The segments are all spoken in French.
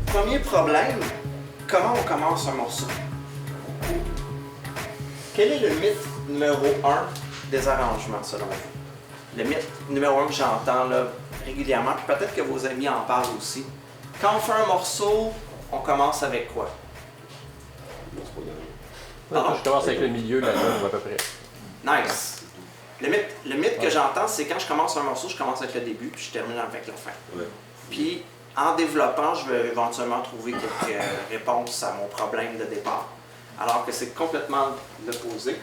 Premier problème, comment on commence un morceau? Quel est le mythe numéro 1 des arrangements, selon vous? Le mythe numéro 1 que j'entends là, régulièrement, puis peut-être que vos amis en parlent aussi. Quand on fait un morceau, on commence avec quoi? Je commence avec le milieu, la note, à peu près. Nice. Le mythe que j'entends, c'est quand je commence un morceau, je commence avec le début, puis je termine avec la fin. Ouais. Puis, en développant, je vais éventuellement trouver quelques réponses à mon problème de départ. Alors que c'est complètement l'opposé.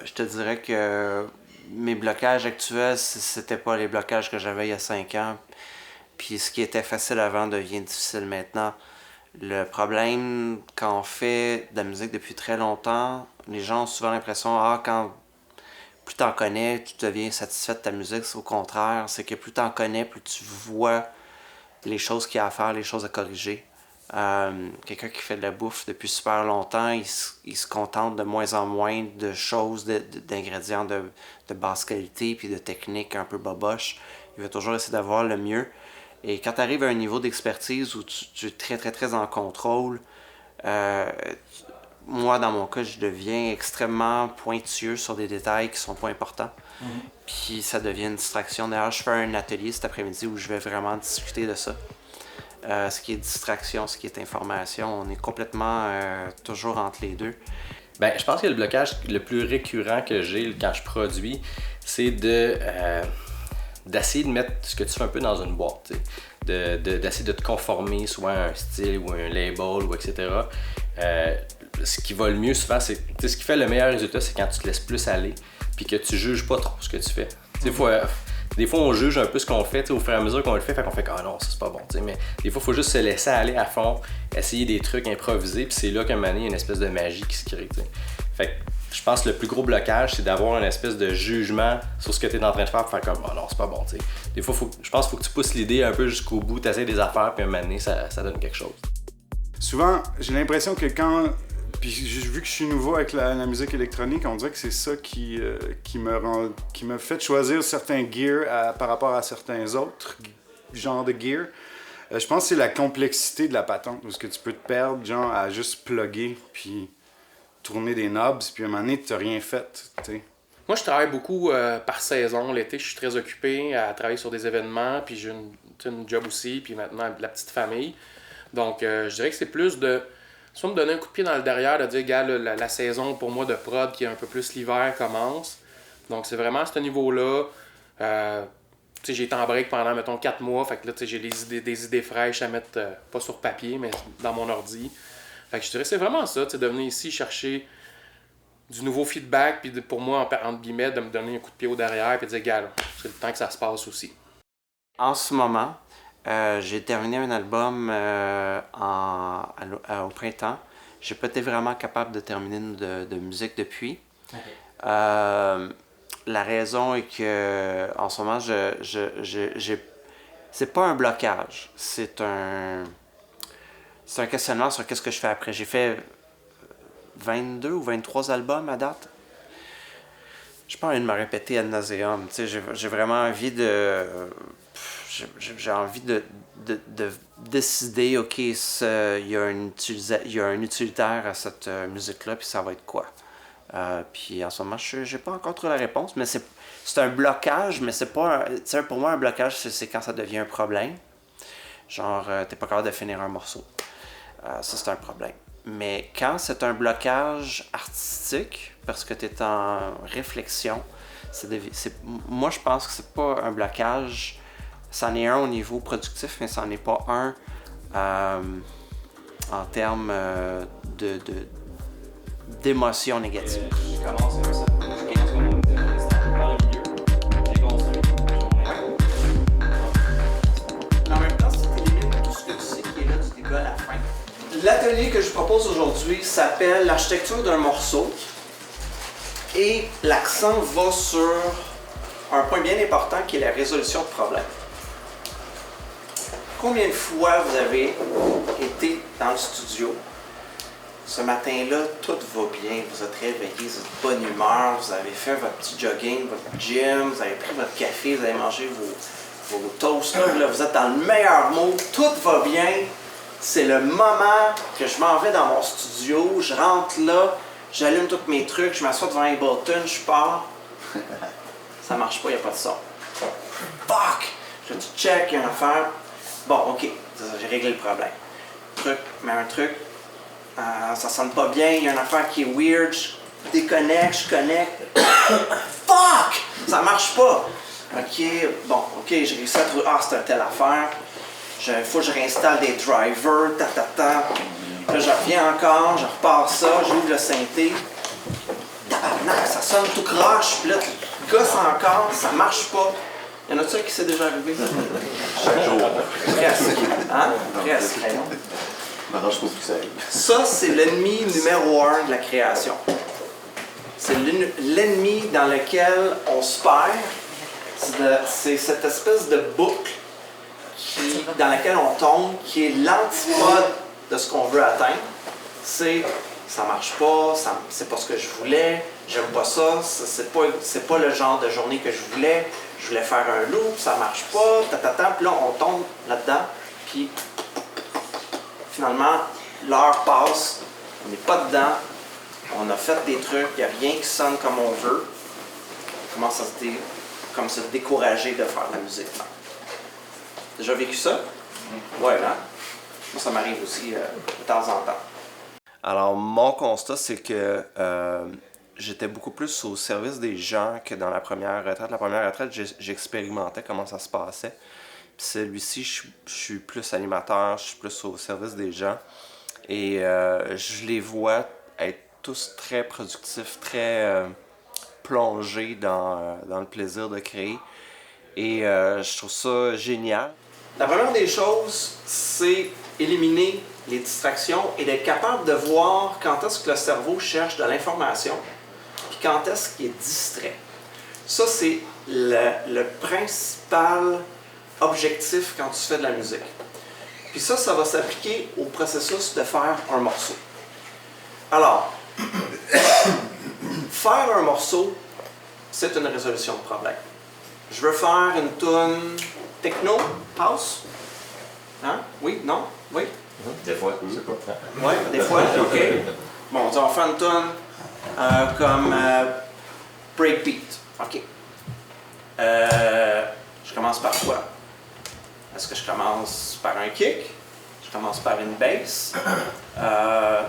Je te dirais que mes blocages actuels, c'était pas les blocages que j'avais il y a 5 ans. Puis ce qui était facile avant devient difficile maintenant. Le problème, quand on fait de la musique depuis très longtemps, les gens ont souvent l'impression quand plus t'en connais, tu deviens satisfait de ta musique. C'est au contraire, c'est que plus t'en connais, plus tu vois les choses qu'il y a à faire, les choses à corriger. Quelqu'un qui fait de la bouffe depuis super longtemps, il se contente de moins en moins de choses, d'ingrédients de basse qualité puis de techniques un peu boboches. Il va toujours essayer d'avoir le mieux. Et quand tu arrives à un niveau d'expertise où tu es très, très, très en contrôle, moi, dans mon cas, je deviens extrêmement pointueux sur des détails qui sont pas importants. Puis ça devient une distraction. D'ailleurs, je fais un atelier cet après-midi où je vais vraiment discuter de ça. Ce qui est distraction, ce qui est information, on est complètement toujours entre les deux. Ben, je pense que le blocage le plus récurrent que j'ai quand je produis, c'est d'essayer de mettre ce que tu fais un peu dans une boîte, d'essayer de te conformer soit à un style ou un label ou etc. Ce qui va le mieux souvent, c'est ce qui fait le meilleur résultat, c'est quand tu te laisses plus aller puis que tu juges pas trop ce que tu fais. Des fois, on juge un peu ce qu'on fait au fur et à mesure qu'on le fait qu'on fait « Ah non, ça c'est pas bon ». Mais des fois, il faut juste se laisser aller à fond, essayer des trucs improvisés, puis c'est là qu'à un moment donné, il y a une espèce de magie qui se crée. Fait que je pense que le plus gros blocage, c'est d'avoir une espèce de jugement sur ce que tu es en train de faire, pour faire comme « Ah non, c'est pas bon ». Des fois, je pense qu'il faut que tu pousses l'idée un peu jusqu'au bout, tu essaies des affaires, puis à un moment donné, ça donne quelque chose. Souvent, j'ai l'impression que puis vu que je suis nouveau avec la musique électronique, on dirait que c'est ça qui me fait choisir certains gears par rapport à certains autres genres de gear. Je pense que c'est la complexité de la patente, parce que tu peux te perdre genre à juste plugger puis tourner des knobs, puis à un moment donné, tu n'as rien fait. T'sais. Moi, je travaille beaucoup par saison. L'été, je suis très occupé à travailler sur des événements, puis j'ai une job aussi, puis maintenant la petite famille. Donc, je dirais que c'est plus de soit me donner un coup de pied dans le derrière, de dire, gars, la saison pour moi de prod qui est un peu plus l'hiver commence. Donc, c'est vraiment à ce niveau-là. J'ai été en break pendant, mettons, 4 mois. Fait que là, j'ai des idées fraîches à mettre, pas sur papier, mais dans mon ordi. Fait que je dirais que c'est vraiment ça, de venir ici chercher du nouveau feedback, puis pour moi, entre guillemets, de me donner un coup de pied au derrière, puis de dire, gars, c'est le temps que ça se passe aussi. En ce moment, j'ai terminé un album au printemps. J'ai pas été vraiment capable de terminer de musique depuis. Okay. La raison est que en ce moment, c'est pas un blocage, c'est un questionnement sur qu'est-ce que je fais après. J'ai fait 22 ou 23 albums à date. J'ai pas envie de me répéter ad nauseam. J'ai vraiment envie de... J'ai envie de décider, OK, il y a un utilitaire à cette musique-là, puis ça va être quoi? Puis en ce moment, je n'ai pas encore trouvé la réponse, mais c'est un blocage, mais c'est pas... pour moi, un blocage, c'est quand ça devient un problème. Genre, t'es pas capable de finir un morceau. Ça, c'est un problème. Mais quand c'est un blocage artistique, parce que tu es en réflexion, moi, je pense que c'est pas un blocage... C'en est un au niveau productif, mais c'en est pas un en termes d'émotions négatives. J'ai commencé comme ça. Je pense qu'on était dans le milieu. J'ai construit. Mais en même temps, si tu élimines tout ce que tu sais qui est là du début à la fin. L'atelier que je propose aujourd'hui s'appelle l'architecture d'un morceau. Et l'accent va sur un point bien important qui est la résolution de problèmes. Combien de fois vous avez été dans le studio, ce matin-là, tout va bien, vous êtes réveillé, vous êtes de bonne humeur, vous avez fait votre petit jogging, votre gym, vous avez pris votre café, vous avez mangé vos toasts, là, vous êtes dans le meilleur mood, tout va bien, c'est le moment que je m'en vais dans mon studio, je rentre là, j'allume tous mes trucs, je m'assois devant Ableton, je pars. Ça marche pas, il n'y a pas de son. Fuck! Je dis check, il y a une affaire. Bon, ok, j'ai réglé le problème. Mais un truc, ça sonne pas bien, il y a une affaire qui est weird, je déconnecte, je connecte. Fuck! Ça marche pas! Ok, bon, ok, j'ai réussi à trouver, c'est telle affaire. Il faut que je réinstalle des drivers, Là, je reviens encore, je repars ça, j'ouvre le synthé. Tabarnak, ça sonne tout croche, puis là, tu gosses encore, ça marche pas. Y en a-tu un qui s'est déjà arrivé? Chaque jour. Presque. Hein? Presque. M'arrange pas plus que ça arrive. Ça, c'est l'ennemi numéro 1 de la création. C'est l'ennemi dans lequel on se perd. C'est cette espèce de boucle dans laquelle on tombe, qui est l'antipode de ce qu'on veut atteindre. C'est ça marche pas, c'est pas ce que je voulais, j'aime pas ça, c'est pas le genre de journée que je voulais faire un loop, ça marche pas, puis là on tombe là-dedans, puis finalement l'heure passe, on n'est pas dedans, on a fait des trucs, il n'y a rien qui sonne comme on veut, on commence à se décourager de faire de la musique. Déjà vécu ça? Ouais, hein? Moi ça m'arrive aussi de temps en temps. Alors, mon constat, c'est que j'étais beaucoup plus au service des gens que dans la première retraite. La première retraite, j'expérimentais comment ça se passait. Puis celui-ci, je suis plus animateur, je suis plus au service des gens. Et je les vois être tous très productifs, très plongés dans le plaisir de créer. Et je trouve ça génial. La première des choses, c'est éliminer les distractions et d'être capable de voir quand est-ce que le cerveau cherche de l'information puis quand est-ce qu'il est distrait. Ça, c'est le principal objectif quand tu fais de la musique. Puis ça va s'appliquer au processus de faire un morceau. Alors, faire un morceau, c'est une résolution de problème. Je veux faire une tune techno, house. Hein? Oui? Non? Oui? Des fois, c'est pas. Oui, des fois, ok. Bon, on va faire une tune comme breakbeat. Ok. Je commence par quoi? Est-ce que je commence par un kick? Je commence par une bass?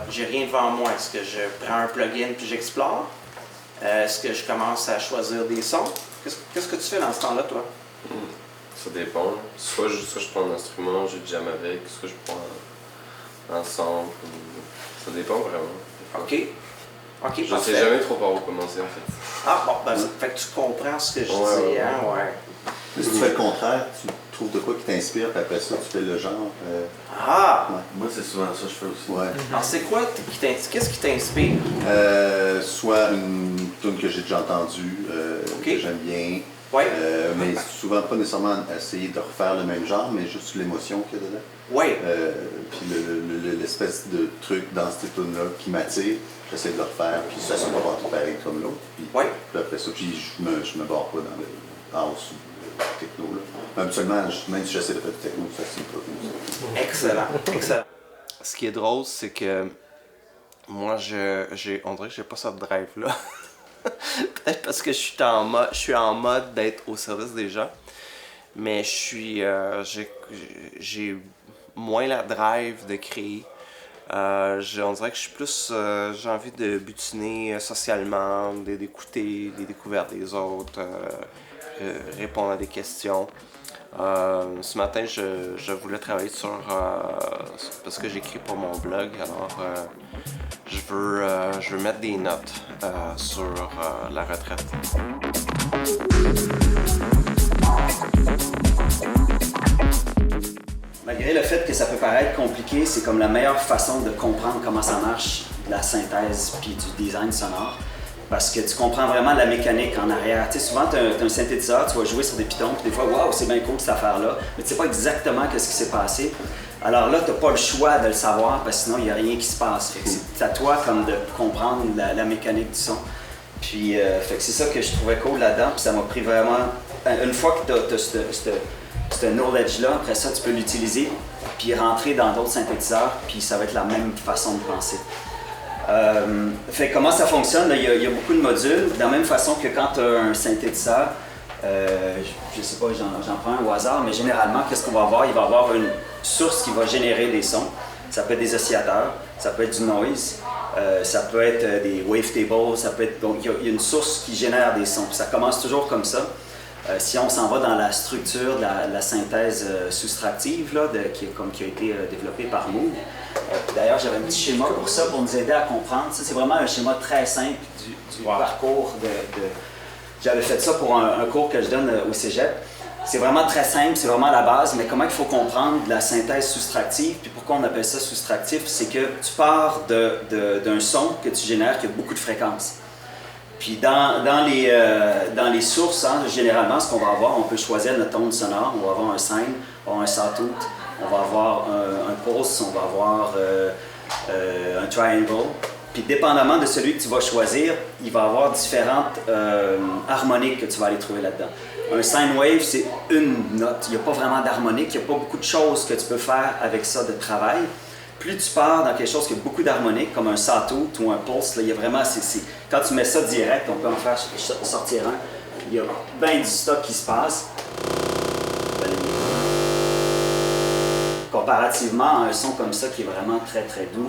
J'ai rien devant moi. Est-ce que je prends un plugin puis j'explore? Est-ce que je commence à choisir des sons? Qu'est-ce que tu fais dans ce temps-là, toi? Ça dépend. Soit je prends un instrument, je jam avec, soit je prends un sample. Ça dépend vraiment. OK. OK, je sais jamais trop par où commencer en fait. Ah bon, ben, fait que tu comprends ce que je dis, hein, ouais. Mais si tu fais le contraire, tu trouves de quoi qui t'inspire, puis après ça, tu fais le genre. Ah! Ouais. Moi, c'est souvent ça que je fais aussi. Ouais. Alors, c'est quoi qu'est-ce qui t'inspire? Soit une tune que j'ai déjà entendue, que j'aime bien. Ouais. Mais souvent, pas nécessairement essayer de refaire le même genre, mais juste l'émotion qu'il y a dedans. Oui. Puis l'espèce de truc dans cette tune-là qui m'attire, j'essaie de le refaire, puis ça ne pas tout pareil comme l'autre. Puis après ça, puis je me barre pas dans le house ou le techno. Là. Même seulement, même si j'essaie de faire du techno, ça c'est pas. Excellent, excellent. Ce qui est drôle, c'est que moi, on dirait que j'ai pas ce drive-là. Peut-être parce que je suis en mode d'être au service des gens, mais j'ai moins la drive de créer. On dirait que je suis plus, j'ai envie de butiner socialement, d'écouter les découvertes des autres, répondre à des questions. Ce matin, je voulais travailler sur parce que j'écris pour mon blog, alors je veux mettre des notes sur la retraite. Malgré le fait que ça peut paraître compliqué, c'est comme la meilleure façon de comprendre comment ça marche, la synthèse puis du design sonore. Parce que tu comprends vraiment la mécanique en arrière. Tu sais, souvent, tu as un synthétiseur, tu vas jouer sur des pitons, puis des fois, waouh, c'est bien cool cette affaire-là, mais tu sais pas exactement ce qui s'est passé. Alors là, tu n'as pas le choix de le savoir, parce que sinon, il n'y a rien qui se passe. Fait que c'est à toi comme de comprendre la mécanique du son. Puis, fait que c'est ça que je trouvais cool là-dedans, puis ça m'a pris vraiment... Une fois que tu as ce knowledge-là, après ça, tu peux l'utiliser, puis rentrer dans d'autres synthétiseurs, puis ça va être la même façon de penser. Fait comment ça fonctionne, là, il y a beaucoup de modules, de la même façon que quand tu as un synthétiseur, je sais pas, j'en prends un au hasard, mais généralement, qu'est-ce qu'on va avoir? Il va y avoir une source qui va générer des sons. Ça peut être des oscillateurs, ça peut être du noise, ça peut être des wavetables, ça peut être... Donc, il y a une source qui génère des sons. Puis ça commence toujours comme ça. Si on s'en va dans la structure de la synthèse soustractive, là, qui a été développée par Moog. D'ailleurs, j'avais un petit schéma pour ça, pour nous aider à comprendre. Ça, c'est vraiment un schéma très simple du parcours J'avais fait ça pour un cours que je donne au cégep. C'est vraiment très simple, c'est vraiment la base, mais comment il faut comprendre la synthèse soustractive, puis pourquoi on appelle ça soustractif, c'est que tu pars d'un son que tu génères qui a beaucoup de fréquences. Puis dans les sources, hein, généralement, ce qu'on va avoir, on peut choisir notre tone sonore, on va avoir un sine, on va avoir un sawtooth, on va avoir un pulse, on va avoir un triangle. Puis dépendamment de celui que tu vas choisir, il va y avoir différentes harmoniques que tu vas aller trouver là-dedans. Un sine wave, c'est une note, il n'y a pas vraiment d'harmonique, il n'y a pas beaucoup de choses que tu peux faire avec ça de travail. Plus tu pars dans quelque chose qui a beaucoup d'harmonique, comme un sawtooth ou un pulse, là, il y a vraiment, quand tu mets ça direct, on peut en faire sortir un, il y a bien du stock qui se passe. Comparativement à un son comme ça qui est vraiment très très doux.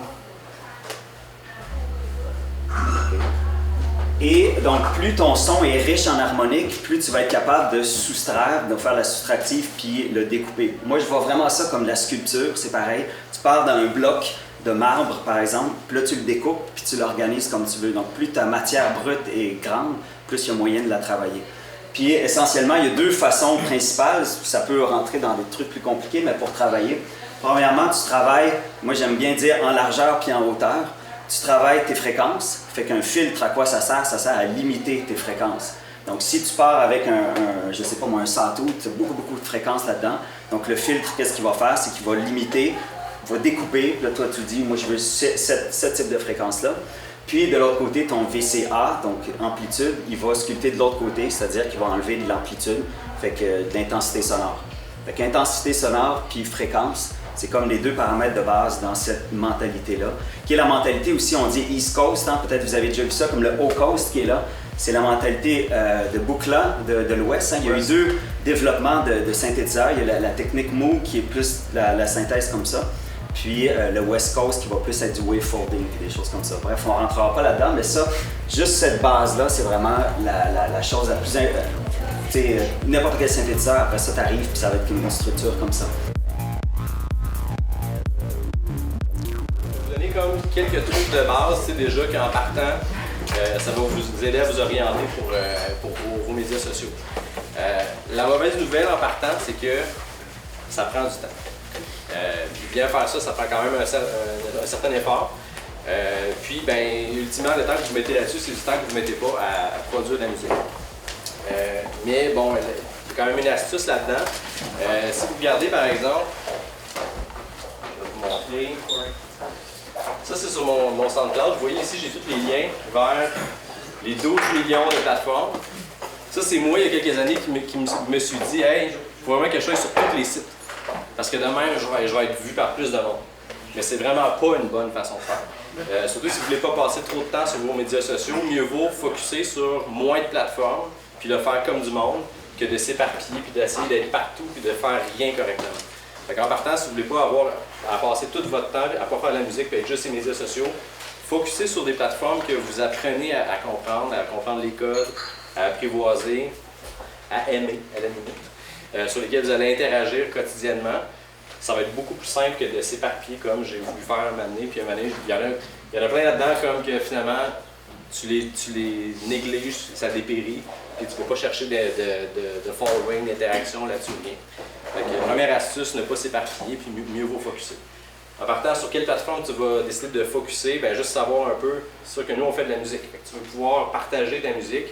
Et donc, plus ton son est riche en harmonique, plus tu vas être capable de soustraire, de faire la soustractive puis le découper. Moi, je vois vraiment ça comme la sculpture, c'est pareil. Tu pars d'un bloc de marbre, par exemple, puis là, tu le découpes puis tu l'organises comme tu veux. Donc, plus ta matière brute est grande, plus il y a moyen de la travailler. Puis, essentiellement, il y a deux façons principales. Ça peut rentrer dans des trucs plus compliqués, mais pour travailler. Premièrement, tu travailles, moi j'aime bien dire en largeur puis en hauteur. Tu travailles tes fréquences, fait qu'un filtre, à quoi ça sert? Ça sert à limiter tes fréquences. Donc si tu pars avec je sais pas moi, un sawtooth, tu as beaucoup de fréquences là-dedans. Donc le filtre, qu'est-ce qu'il va faire? C'est qu'il va limiter, va découper. Là, toi, tu dis, moi je veux ce type de fréquence-là. Puis de l'autre côté, ton VCA, donc amplitude, il va sculpter de l'autre côté, c'est-à-dire qu'il va enlever de l'amplitude, fait que de l'intensité sonore. Fait qu'intensité sonore puis fréquence, c'est comme les deux paramètres de base dans cette mentalité-là, qui est la mentalité aussi, on dit East Coast, hein? Peut-être vous avez déjà vu ça, comme le Haut Coast qui est là. C'est la mentalité de Buchla de l'Ouest. Hein? Il y a eu deux développements de synthétiseurs. Il y a la technique Moog qui est plus la synthèse comme ça, puis le West Coast qui va plus être du wavefolding et des choses comme ça. Bref, on ne rentrera pas là-dedans, mais ça, juste cette base-là, c'est vraiment la chose la plus... n'importe quel synthétiseur, après ça, t'arrives puis ça va être une structure comme ça. Comme quelques trucs de base, c'est déjà qu'en partant, ça va vous aider à vous orienter pour vos médias sociaux. La mauvaise nouvelle en partant, c'est que ça prend du temps. Puis bien faire ça, ça prend quand même un certain effort. Puis, ben, ultimement, le temps que vous mettez là-dessus, c'est du temps que vous ne mettez pas à produire de la musique. Mais bon, il y a quand même une astuce là-dedans. Si vous regardez par exemple, je vais vous montrer. Ça, c'est sur mon SoundCloud. Vous voyez ici, j'ai tous les liens vers les 12 millions de plateformes. Ça, c'est moi, il y a quelques années, qui me suis dit, hey, il faut vraiment que je sois sur tous les sites. Parce que de même, je vais être vu par plus de monde. Mais c'est vraiment pas une bonne façon de faire. Surtout si vous ne voulez pas passer trop de temps sur vos médias sociaux, mieux vaut focuser sur moins de plateformes, puis le faire comme du monde, que de s'éparpiller, puis d'essayer d'être partout, puis de faire rien correctement. Fait qu'en partant, si vous ne voulez pas avoir à passer tout votre temps à ne pas faire de la musique et être juste sur les médias sociaux, focussez sur des plateformes que vous apprenez à comprendre les codes, à apprivoiser, à aimer, à la limite, sur lesquels vous allez interagir quotidiennement. Ça va être beaucoup plus simple que de s'éparpiller comme j'ai voulu faire un moment donné, puis un moment donné, il y en a plein là-dedans comme que finalement tu les négliges, ça dépérit, puis tu ne peux pas chercher de following, d'interaction là-dessus, rien. Donc, première astuce, ne pas s'éparpiller, puis mieux vaut focuser. En partant sur quelle plateforme tu vas décider de focuser, bien, juste savoir un peu, c'est sûr que nous on fait de la musique, fait que tu veux pouvoir partager ta musique.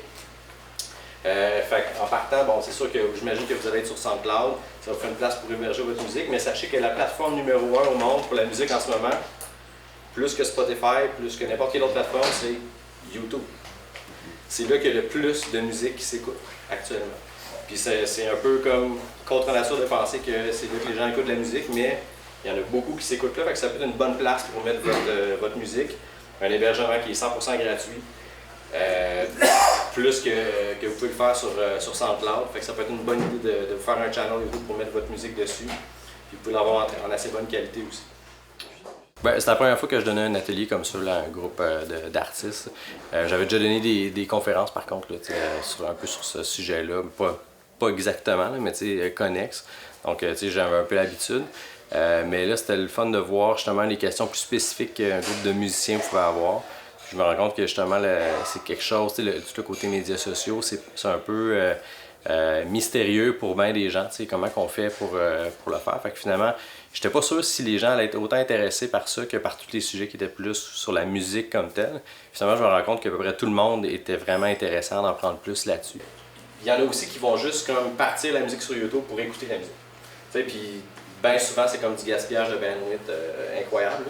En partant, bon, c'est sûr que j'imagine que vous allez être sur SoundCloud, ça vous fait une place pour héberger votre musique, mais sachez que la plateforme numéro 1 au monde pour la musique en ce moment, plus que Spotify, plus que n'importe quelle autre plateforme, c'est YouTube. C'est là qu'il y a le plus de musique qui s'écoute actuellement. Puis c'est un peu comme contre nature de penser que c'est là que les gens écoutent de la musique, mais Il y en a beaucoup qui s'écoutent là, fait que ça peut être une bonne place pour mettre votre musique. Un hébergement qui est 100% gratuit. Plus que vous pouvez le faire sur SoundCloud. Fait que ça peut être une bonne idée de vous faire un channel YouTube pour mettre votre musique dessus. Puis vous pouvez l'avoir en assez bonne qualité aussi. C'est la première fois que je donnais un atelier comme ça à un groupe d'artistes. J'avais déjà donné des conférences par contre, là, un peu sur ce sujet-là. Pas exactement, là, mais connexes. Donc j'avais un peu l'habitude. Mais là, c'était le fun de voir justement les questions plus spécifiques qu'un groupe de musiciens pouvait avoir. Je me rends compte que justement, c'est quelque chose, tout le côté médias sociaux, c'est un peu mystérieux pour bien des gens, comment qu'on fait pour le faire. Fait que finalement, j'étais pas sûr si les gens allaient être autant intéressés par ça que par tous les sujets qui étaient plus sur la musique comme telle. Finalement, je me rends compte qu'à peu près tout le monde était vraiment intéressant d'en prendre plus là-dessus. Il y en a aussi qui vont juste comme partir la musique sur YouTube pour écouter la musique. Puis bien souvent, c'est comme du gaspillage de bandwidth incroyable.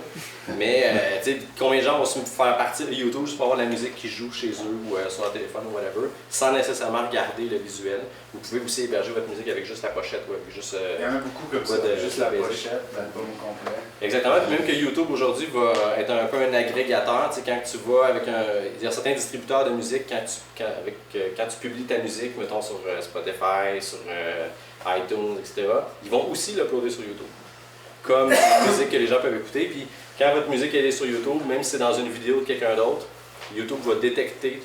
Mais combien de gens vont se faire partir de YouTube juste pour avoir la musique qui joue chez eux ou sur leur téléphone ou whatever, sans nécessairement regarder le visuel. Vous pouvez aussi héberger votre musique avec juste la pochette ou avec juste... Il y en a beaucoup comme ça, juste la pochette, l'album complet. Exactement, puis même que YouTube aujourd'hui va être un peu un agrégateur. Quand tu vas avec il y a certains distributeurs de musique, quand tu publies ta musique, mettons sur Spotify, sur iTunes, etc., ils vont aussi l'uploader sur YouTube. Comme la musique que les gens peuvent écouter. Puis quand votre musique elle est sur YouTube, même si c'est dans une vidéo de quelqu'un d'autre, YouTube va détecter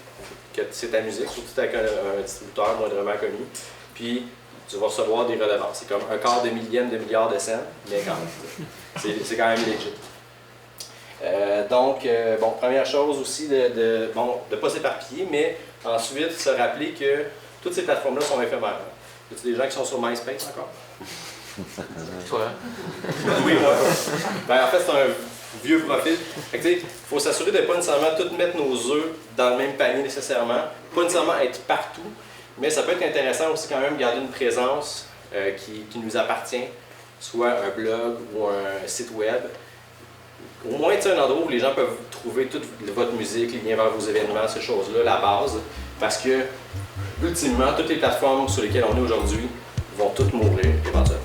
que c'est ta musique, surtout avec un distributeur moindrement connu. Puis tu vas recevoir des redevances. C'est comme un quart de millième de milliard de cents, mais quand même. C'est quand même legit. Donc, première chose aussi de pas s'éparpiller, mais ensuite se rappeler que toutes ces plateformes-là sont éphémères. Y a-t-il des gens qui sont sur MySpace encore? Toi? Oui, moi. En fait, c'est un vieux profil. Il faut s'assurer de ne pas nécessairement tout mettre nos œufs dans le même panier nécessairement. Pas nécessairement être partout, mais ça peut être intéressant aussi quand même garder une présence qui nous appartient, soit un blog ou un site web. Au moins, un endroit où les gens peuvent trouver toute votre musique, les liens vers vos événements, ces choses-là, la base. Parce que, ultimement, toutes les plateformes sur lesquelles on est aujourd'hui vont toutes mourir éventuellement.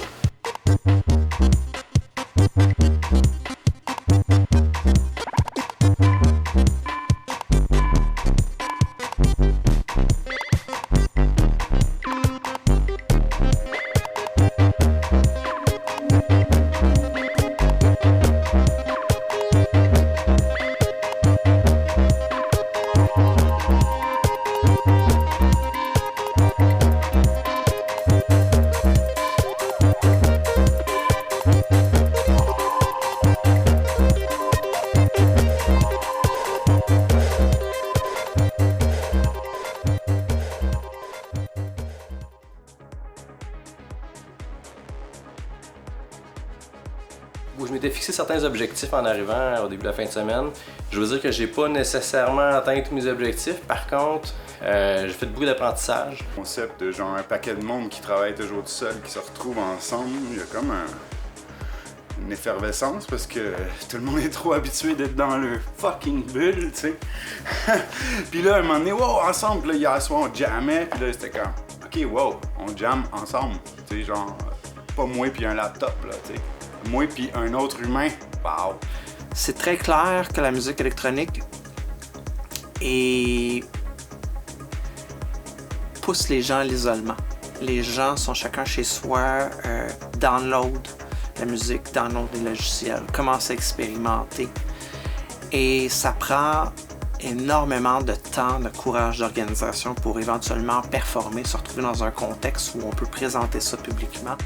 Où je m'étais fixé certains objectifs en arrivant au début de la fin de semaine. Je veux dire que j'ai pas nécessairement atteint tous mes objectifs. Par contre, j'ai fait beaucoup d'apprentissage. Le concept de genre un paquet de monde qui travaille toujours tout seul, qui se retrouve ensemble, il y a comme une effervescence parce que tout le monde est trop habitué d'être dans le fucking bulle, tu sais. Puis là, à un moment donné, wow, ensemble, là, hier soir, on jammait, puis là, c'était comme, ok, wow, on jamme ensemble, tu sais, genre, pas moi puis un laptop, là, tu sais. Moi puis un autre humain, wow! C'est très clair que la musique électronique pousse les gens à l'isolement. Les gens sont chacun chez soi, download la musique, download les logiciels, commencent à expérimenter. Et ça prend énormément de temps, de courage d'organisation pour éventuellement performer, se retrouver dans un contexte où on peut présenter ça publiquement.